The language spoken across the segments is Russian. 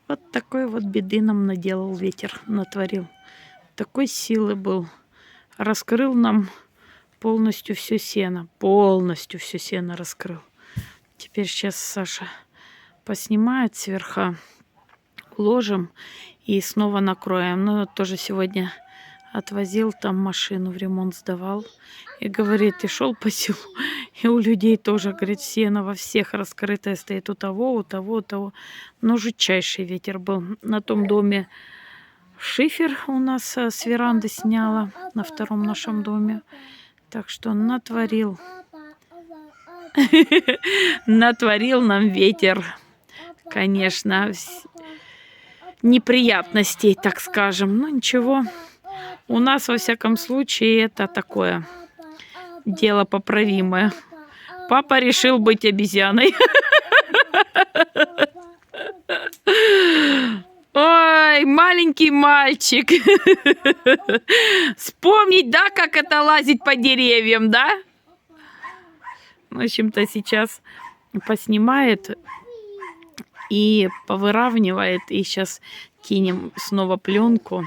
Вот такой вот беды нам наделал ветер, натворил. Такой силы был. Раскрыл нам полностью все сено. Полностью все сено раскрыл. Теперь сейчас Саша поснимает сверху, уложим и снова накроем. Но тоже сегодня отвозил там машину, в ремонт сдавал. И говорит, и шел по селу, и у людей тоже, говорит, сено во всех раскрытое стоит. У того, у того, у того. Но жутчайший ветер был. На том доме шифер у нас с веранды сняла, на втором нашем доме. Так что натворил. Натворил нам ветер, конечно, неприятностей, так скажем. Но ничего. У нас, во всяком случае, это такое дело поправимое. Папа решил быть обезьяной. Ой, маленький мальчик. Вспомнить, да, как это лазить по деревьям, да? В общем-то, сейчас поснимает и повыравнивает. И сейчас кинем снова пленку.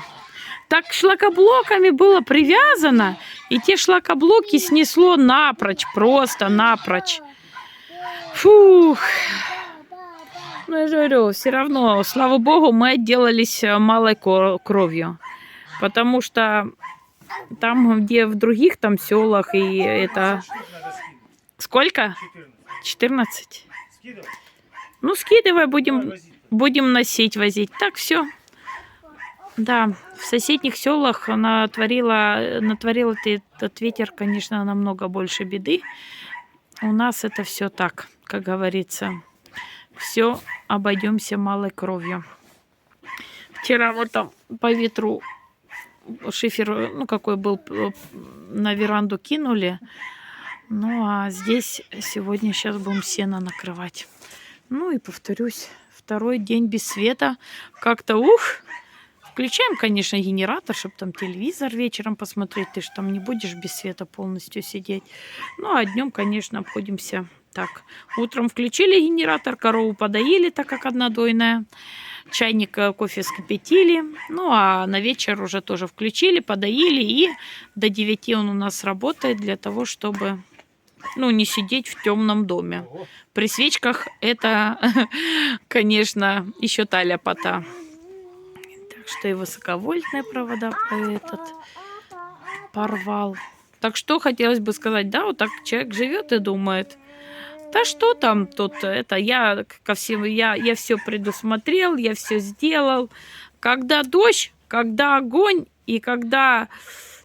Так шлакоблоками было привязано, и те шлакоблоки снесло напрочь, просто напрочь. Фух. Ну, я говорю, все равно, слава богу, мы отделались малой кровью. Потому что там, где в других там селах, и это... Сколько? 14. Ну, скидывай, будем носить, возить. Так, все. Да, в соседних селах натворил этот ветер, конечно, намного больше беды. У нас это все так, как говорится. Все обойдемся малой кровью. Вчера вот там по ветру шифер, ну какой был, на веранду кинули. Ну а здесь сегодня сейчас будем сено накрывать. Ну и повторюсь, второй день без света. Как-то ух. Включаем, конечно, генератор, чтобы там телевизор вечером посмотреть. Ты же там не будешь без света полностью сидеть. Ну, а днем, конечно, обходимся так. Утром включили генератор, корову подоили, так как однодойная. Чайник, кофе вскипятили. Ну, а на вечер уже тоже включили, подоили. И до 9 он у нас работает для того, чтобы, ну, не сидеть в темном доме. При свечках это, конечно, еще та ляпота. Что и высоковольтные провода этот порвал. Так что хотелось бы сказать, да, вот так человек живет и думает, да что там тут, это я ко всему, я все предусмотрел, я все сделал. Когда дождь, когда огонь и когда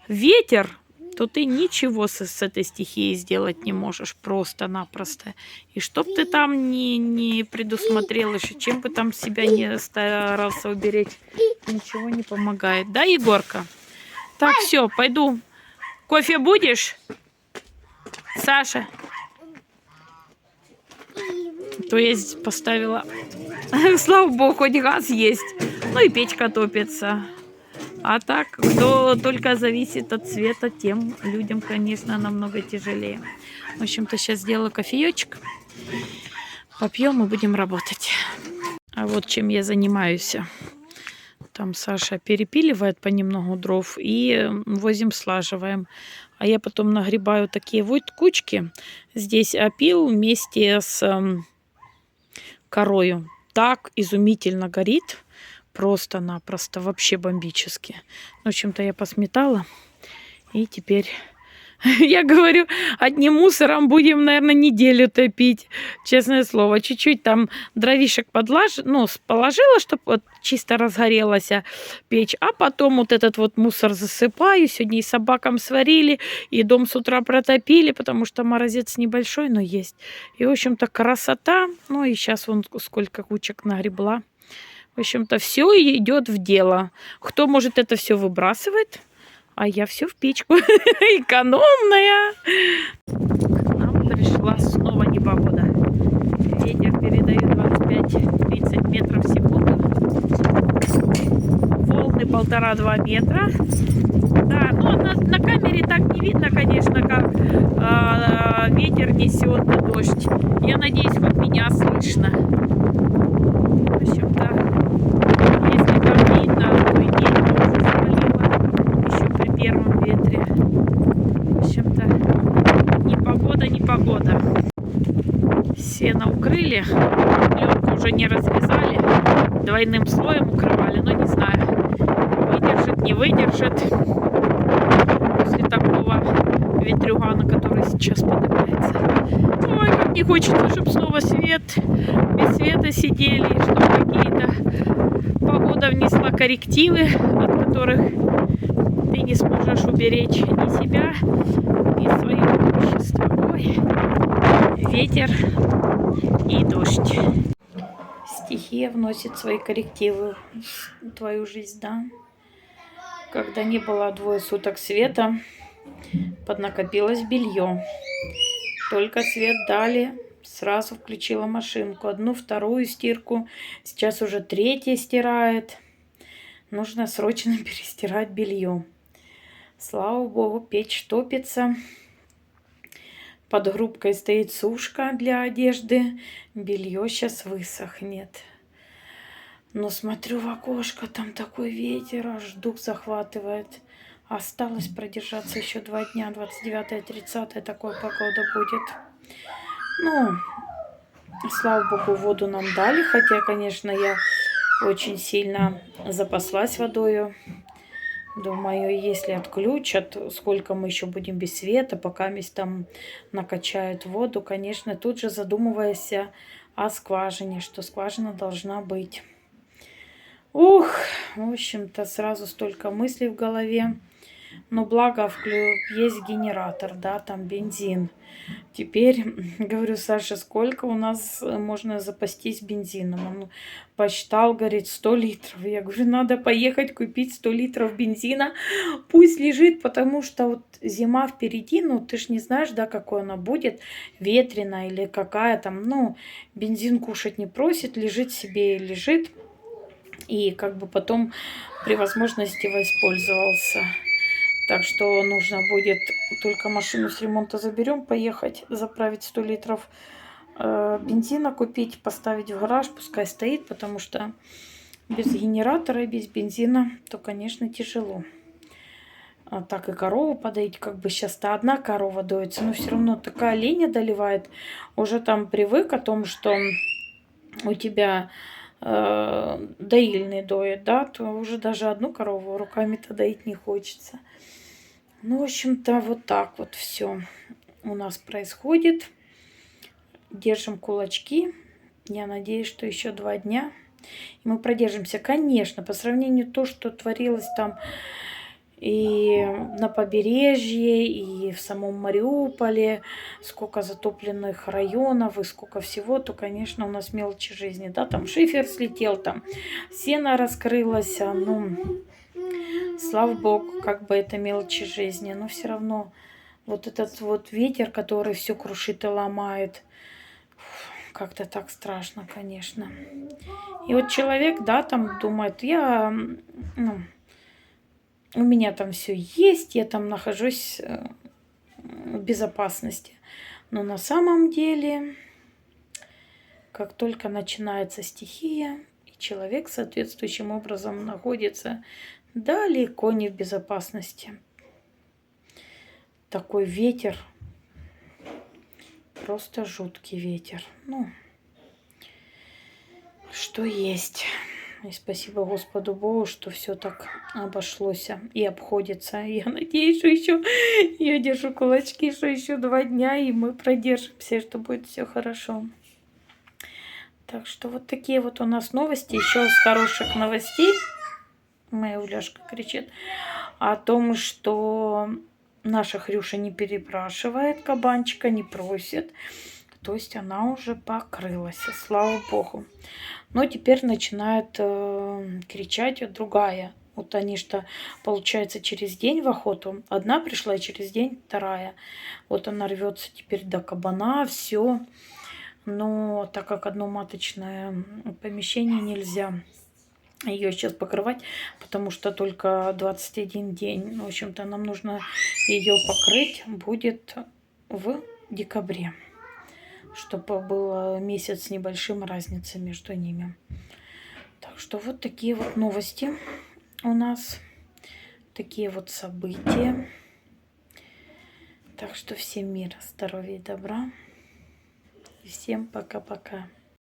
ветер, то ты ничего с этой стихией сделать не можешь просто-напросто. И чтоб ты там не предусмотрел, еще чем бы там себя не старался уберечь, ничего не помогает. Да, Егорка? Так, все, пойду. Кофе будешь? Саша? То я здесь поставила. Слава богу, хоть газ есть. Ну и печка топится. А так, кто только зависит от света, тем людям, конечно, намного тяжелее. В общем-то, сейчас сделаю кофеечек. Попьем и будем работать. А вот чем я занимаюсь. Там Саша перепиливает понемногу дров и возим, слаживаем. А я потом нагребаю такие вот кучки. Здесь опил вместе с корою. Так изумительно горит. Просто-напросто, вообще бомбически. В общем-то, я посметала. И теперь, я говорю, одним мусором будем, наверное, неделю топить. Честное слово. Чуть-чуть там дровишек положила, чтобы вот чисто разгорелась печь. А потом вот этот вот мусор засыпаю. Сегодня и собакам сварили, и дом с утра протопили, потому что морозец небольшой, но есть. И, в общем-то, красота. Ну и сейчас вон сколько кучек нагребла. В общем-то, все идет в дело. Кто может это все выбрасывать, а я все в печку. Экономная. К нам пришла снова непогода. Ветер передает 25-30 метров в секунду. Волны 1,5-2 метра. Да, но на камере так не видно, конечно, как ветер несет дождь. Я надеюсь, хоть меня слышно. В общем-то, уже не развязали, двойным слоем укрывали, но не знаю, выдержит, не выдержит после такого ветрюгана, который сейчас поднимается. Ой, как не хочется, чтобы снова свет, без света сидели, чтобы какие-то погода внесла коррективы, от которых ты не сможешь уберечь ни себя, ни свое имущество. Ой, ветер и дождь. Стихия вносит свои коррективы в твою жизнь, да? Когда не было 2 суток света, поднакопилось белье. Только свет дали, сразу включила машинку. 1, 2 стирку, сейчас уже 3 стирает. Нужно срочно перестирать белье. Слава богу, печь топится. Под грубкой стоит сушка для одежды. Белье сейчас высохнет. Но смотрю в окошко, там такой ветер, аж дух захватывает. Осталось продержаться еще 2 дня, 29-30, такой погода будет. Ну, слава богу, воду нам дали, хотя, конечно, я очень сильно запаслась водой. Думаю, если отключат, сколько мы еще будем без света, пока там накачают воду, конечно, тут же задумываясь о скважине, что скважина должна быть. Ух, в общем-то, сразу столько мыслей в голове. Но благо есть генератор, да, там бензин. Теперь говорю, Саша, сколько у нас можно запастись бензином? Он посчитал, говорит, 100 литров. Я говорю, надо поехать купить 100 литров бензина. Пусть лежит, потому что вот зима впереди, ну ты ж не знаешь, да, какой она будет, ветреная или какая там. Ну, бензин кушать не просит, лежит себе и лежит. И как бы потом при возможности воспользовался. Так что нужно будет только машину с ремонта заберем, поехать, заправить 100 литров бензина купить, поставить в гараж, пускай стоит, потому что без генератора и без бензина, то, конечно, тяжело. А так и корову подоить, как бы сейчас-то одна корова доится, но все равно такая лень одолевает. Уже там привык о том, что у тебя доильный доит, да, то уже даже одну корову руками-то доить не хочется. Ну, в общем-то, вот так вот все у нас происходит. Держим кулачки. Я надеюсь, что еще 2 дня и мы продержимся. Конечно, по сравнению с то, что творилось там и на побережье, и в самом Мариуполе, сколько затопленных районов и сколько всего, то, конечно, у нас мелочи жизни. Да, там шифер слетел, там сено раскрылось, ну, слава богу, как бы это мелочи жизни, но все равно вот этот вот ветер, который все крушит и ломает, как-то так страшно, конечно. И вот человек, да, там думает, ну, у меня там все есть, я там нахожусь в безопасности. Но на самом деле, как только начинается стихия, и человек соответствующим образом находится далеко не в безопасности. Такой ветер, просто жуткий ветер. Ну, что есть. И спасибо Господу Богу, что все так обошлось и обходится. Я надеюсь, что еще я держу кулачки, что еще 2 дня, и мы продержимся, что будет все хорошо. Так что вот такие вот у нас новости. Еще с хороших новостей. Моя Уляшка кричит о том, что наша Хрюша не перепрашивает кабанчика, не просит. То есть она уже покрылась, слава богу. Но теперь начинает кричать другая. Вот они что, получается, через день в охоту. Одна пришла, и через день вторая. Вот она рвется теперь до кабана, все. Но так как одноматочное помещение, нельзя ее сейчас покрывать, потому что только 21 день. В общем-то, нам нужно ее покрыть будет в декабре, чтобы было месяц с небольшим разница между ними. Так что вот такие вот новости у нас, такие вот события. Так что всем мира, здоровья и добра. И всем пока-пока.